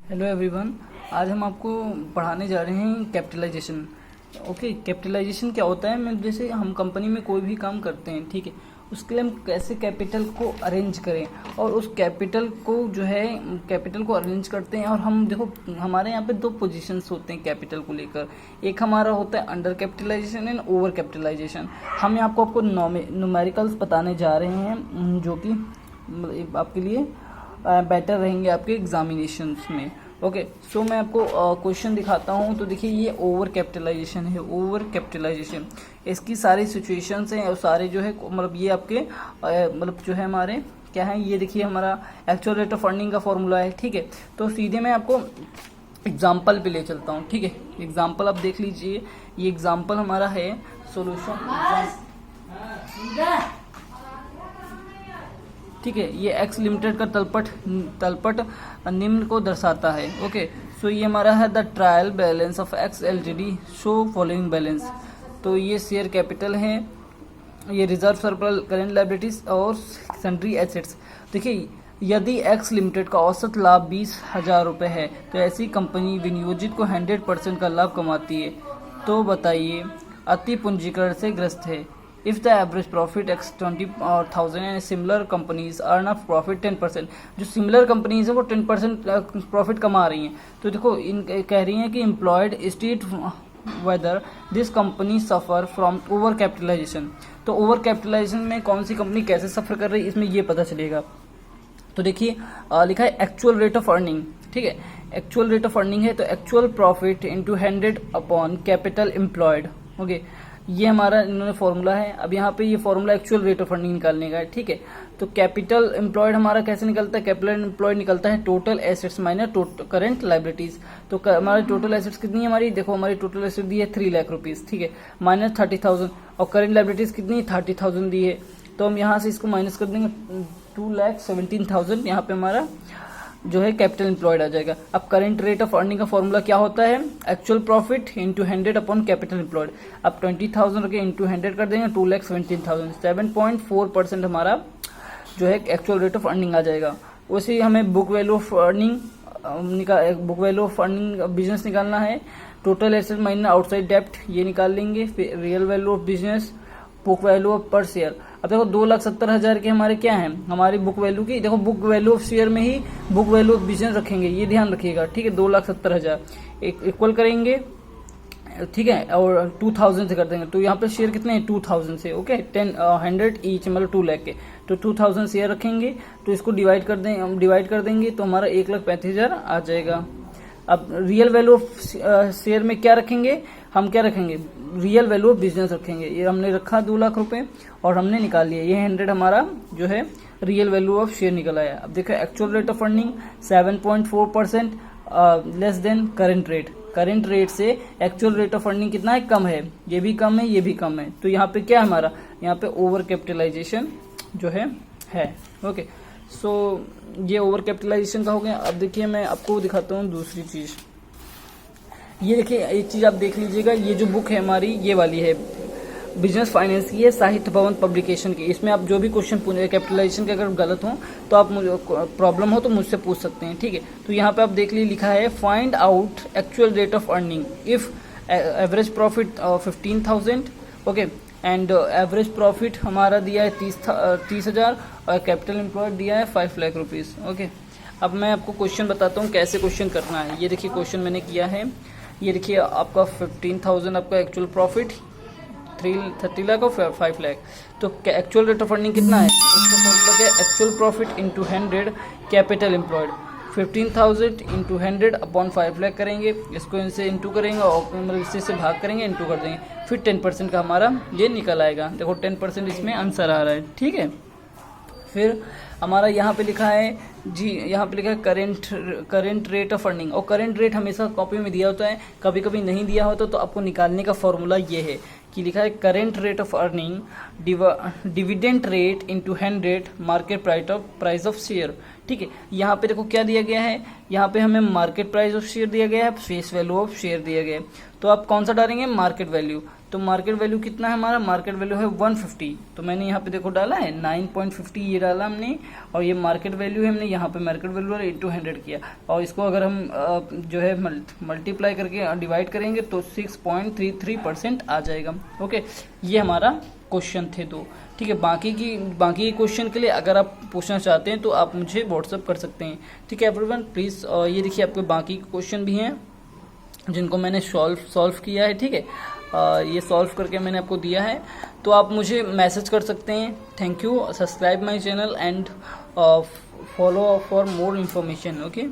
Hello everyone. आज हम आपको पढ़ाने जा रहे हैं कैपिटलाइजेशन। ओके, कैपिटलाइजेशन क्या होता है? मैं जैसे हम कंपनी में कोई भी काम करते हैं, ठीक है, उसके लिए हम कैसे कैपिटल को अरेंज करें और उस कैपिटल को जो है कैपिटल को अरेंज करते हैं। और हम देखो, हमारे यहाँ पे दो पोजीशंस होते हैं कैपिटल को लेकर। एक हमारा होता है under capitalization and over capitalization. हम यहाँ आपको न्यूमेरिकल्स बताने जा रहे हैं जो कि आपके लिए बेटर रहेंगे आपके एग्जामिनेशंस में। ओके, सो मैं आपको क्वेश्चन दिखाता हूँ। तो देखिए, ये ओवर कैपिटलाइजेशन है। ओवर कैपिटलाइजेशन, इसकी सारी सिचुएशंस हैं और सारे जो है मतलब ये आपके मतलब जो है हमारे क्या है, ये देखिए हमारा एक्चुअल रेट ऑफ अर्निंग का फॉर्मूला है। ठीक है, तो सीधे मैं आपको एग्जाम्पल पे ले चलता हूँ। ठीक है, एग्जाम्पल आप देख लीजिए। ये एग्जाम्पल हमारा है सोल्यूशन। ठीक है, ये एक्स लिमिटेड का तलपट निम्न को दर्शाता है। ओके, सो ये हमारा है the trial balance of x LTD show following balance. तो ये शेयर कैपिटल है, ये रिजर्व सरप्लस, करेंट लायबिलिटीज और सन्ड्री एसेट्स। देखिए, यदि एक्स लिमिटेड का औसत लाभ 20,000 रुपये है तो ऐसी कंपनी विनियोजित को 100% का लाभ कमाती है। तो बताइए, अति पूंजीकरण से ग्रस्त है। If the average profit x 20,000 and similar companies earn a profit 10%, जो सिमिलर कंपनीज है वो 10% प्रॉफिट कमा रही हैं। तो देखो, इन कह रही हैं कि employed state whether this company suffer from over capitalization. तो ओवर कैपिटलाइजेशन में कौन सी कंपनी कैसे सफर कर रही है, इसमें ये पता चलेगा। तो देखिए, लिखा है एक्चुअल रेट ऑफ अर्निंग। ठीक है, एक्चुअल रेट ऑफ अर्निंग है तो actual profit into 100 upon capital employed. Okay, ये हमारा इन्होंने फॉर्मूला है। अब यहाँ पे ये formula actual rate of earning निकालने का है। ठीक है, तो कैपिटल एम्प्लॉयड हमारा कैसे निकलता है? कैपिटल एम्प्लॉयड निकलता है total assets minus current liabilities. तो हमारी टोटल एसेट्स कितनी है? हमारी देखो, हमारी टोटल एसेट दी है 3 लाख रुपीज। ठीक है, माइनस 30,000, और करेंट लायबिलिटीज कितनी है? 30,000 दी है। तो हम यहाँ से इसको माइनस कर देंगे, 2,17,000 यहाँ पे हमारा जो है कैपिटल एम्प्लॉयड आ जाएगा। अब करंट रेट ऑफ अर्निंग का फॉर्मूला क्या होता है? Actual profit into 100 upon capital employed. अब 20,000 के इंटू 100 कर देंगे, 2,17,000, 7.4% हमारा जो है एक्चुअल रेट ऑफ अर्निंग आ जाएगा। वैसे ही हमें book value of earning business निकालना है। टोटल एसेट माइनस आउटसाइड डेप्ट, ये निकाल लेंगे। फिर real value of business, book value of पर शेयर। अब देखो, 2,70,000 के हमारे क्या हैं? हमारी बुक वैल्यू की देखो, बुक वैल्यू ऑफ शेयर में ही बुक वैल्यू ऑफ बिजनेस रखेंगे, ये ध्यान रखिएगा। ठीक है, 2,70,000 इक्वल करेंगे। ठीक है, और 2,000 से कर देंगे। तो यहाँ पे शेयर कितने हैं? 2,000 से। ओके, 100 ईच, मतलब 2 लाख के। तो 2,000 शेयर रखेंगे, तो इसको डिवाइड कर देंगे तो हमारा 1,35,000 आ जाएगा। अब रियल वैल्यू ऑफ शेयर में क्या रखेंगे? हम क्या रखेंगे? रियल वैल्यू ऑफ बिजनेस रखेंगे। ये हमने रखा 2 लाख रुपए और हमने निकाल लिया। ये 100 हमारा जो है रियल वैल्यू ऑफ शेयर निकल आया। अब देखो, actual rate of earning 7.4% less than current rate. Current rate से एक्चुअल रेट ऑफ अर्निंग कितना है? कम है। ये भी कम है, ये भी कम है। तो यहाँ पे क्या है हमारा? यहाँ पे ओवर कैपिटलाइजेशन जो है। ओके, सो ये ओवर कैपिटलाइजेशन का हो गया। अब देखिए, मैं आपको दिखाता हूँ दूसरी चीज। ये देखिए, एक चीज आप देख लीजिएगा। ये जो बुक है हमारी, ये वाली है, बिजनेस फाइनेंस की है, साहित्य भवन पब्लिकेशन की। इसमें आप जो भी क्वेश्चन पूछे कैपिटलाइजेशन के अगर गलत हो तो आप मुझे प्रॉब्लम हो तो मुझसे पूछ सकते हैं। ठीक है, तो यहाँ पे आप देख लीजिए, लिखा है find out actual rate of earning if average profit 15,000। Okay, and average profit हमारा दिया है 30,000 और कैपिटल एम्प्लॉयड दिया है 5 लाख रुपीज। ओके, अब मैं आपको क्वेश्चन बताता हूँ कैसे क्वेश्चन करना है। ये देखिए, क्वेश्चन मैंने किया है। ये देखिए, आपका 15,000 आपका एक्चुअल प्रॉफिट, 30 लाख और 5 लाख। तो एक्चुअल रेट ऑफ अर्निंग कितना है? इसका फॉर्मूला क्या है? Actual profit into 100 capital employed. 15,000 into 100 upon 5 lakh करेंगे, इसको इनसे इंटू करेंगे और मतलब इससे से भाग करेंगे, इंटू कर देंगे, फिर 10% का हमारा ये निकल आएगा। देखो, 10% इसमें आंसर आ रहा है। ठीक है, फिर हमारा यहाँ पे लिखा है जी, यहाँ पे लिखा है करेंट रेट ऑफ अर्निंग। और करेंट रेट हमेशा कॉपी में दिया होता है, कभी कभी नहीं दिया होता। तो आपको निकालने का फॉर्मूला ये है कि लिखा है current rate of earning dividend rate into 100 market price of share. ठीक है, यहाँ पे देखो क्या दिया गया है, यहाँ पे हमें मार्केट प्राइस ऑफ शेयर दिया गया है, फेस वैल्यू ऑफ शेयर दिया गया है। तो आप कौन सा डालेंगे? Market value. तो मार्केट वैल्यू कितना है हमारा, मार्केट वैल्यू है 150। तो मैंने यहाँ पे देखो डाला है 9.50 ये डाला हमने, और ये मार्केट वैल्यू है, हमने यहाँ पे मार्केट वैल्यू इंटू 100 किया, और इसको अगर हम जो है मल्टीप्लाई करके डिवाइड करेंगे तो 6.33% आ जाएगा। ओके, ये हमारा क्वेश्चन थे दो। ठीक है, बाकी क्वेश्चन के लिए अगर आप पूछना चाहते हैं तो आप मुझे व्हाट्सअप कर सकते हैं। ठीक है एवरीवन, प्लीज़ ये देखिए आपके बाकी क्वेश्चन भी हैं जिनको मैंने सॉल्व किया है। ठीक है, ये सॉल्व करके मैंने आपको दिया है, तो आप मुझे मैसेज कर सकते हैं। Thank you, subscribe my channel and follow for more information. Okay.